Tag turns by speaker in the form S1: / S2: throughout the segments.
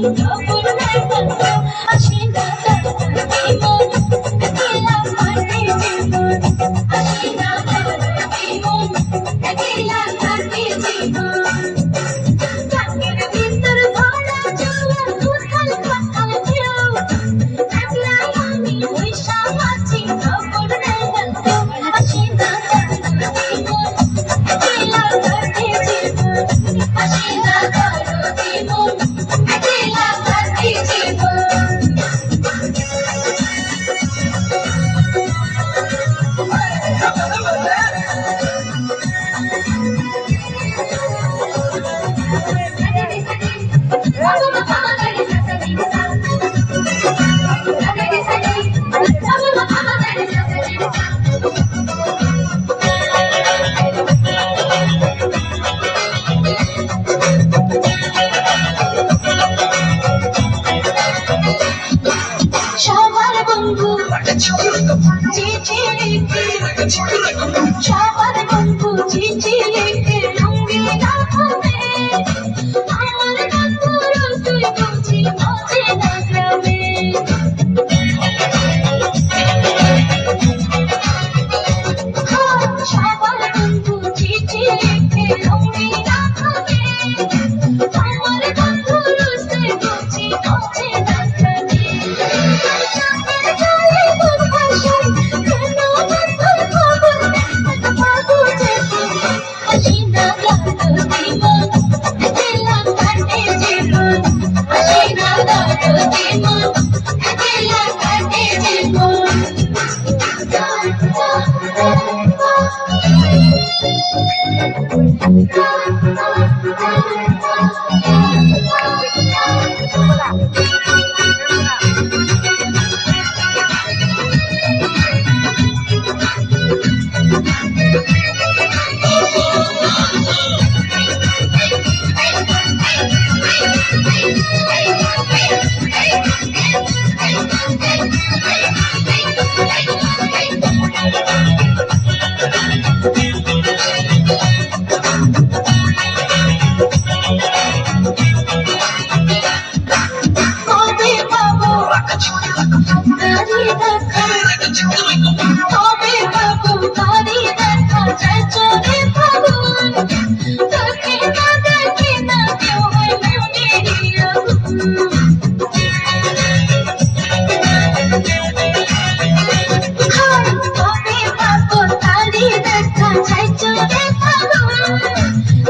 S1: খবর নাই কত আসে না জীবন একলা কাটে জীবন আসে না জীবন একলা কাটে জীবন চাকের ভিতর ভরা জল উথাল পাথাল ঢেউ একলা আমি বৈশা আছি খবর নাই কত আসে না জীবন একলা কাটে জীবন আসে না জীবন একলা কাটে জীবন সবার বন্ধু চিঠি লিখে সবার বন্ধু চিঠি লিখে রঙিন আঁখে আমার বন্ধুর তুই বুঝি মজে না গ্রামে সবার বন্ধু চিঠি লিখে রঙিন আঁখে আমার বন্ধুর তুই বুঝি মজে না গ্রামে তবে বাবু তারি দেখা যায় চলে ফাগুন তোকে না দেখে না কেউ হয় মনের আগুন তবে বাবু তারি দেখা যায় চলে ফাগুন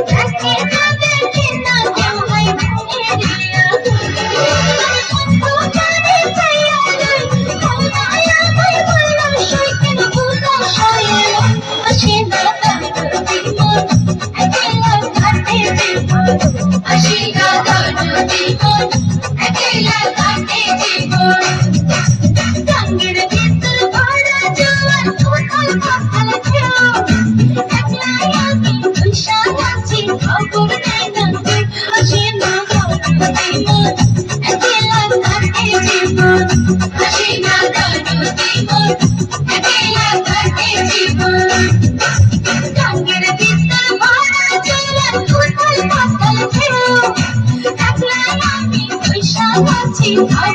S1: তোকে না দেখে না কেউ হয় মনের আগুন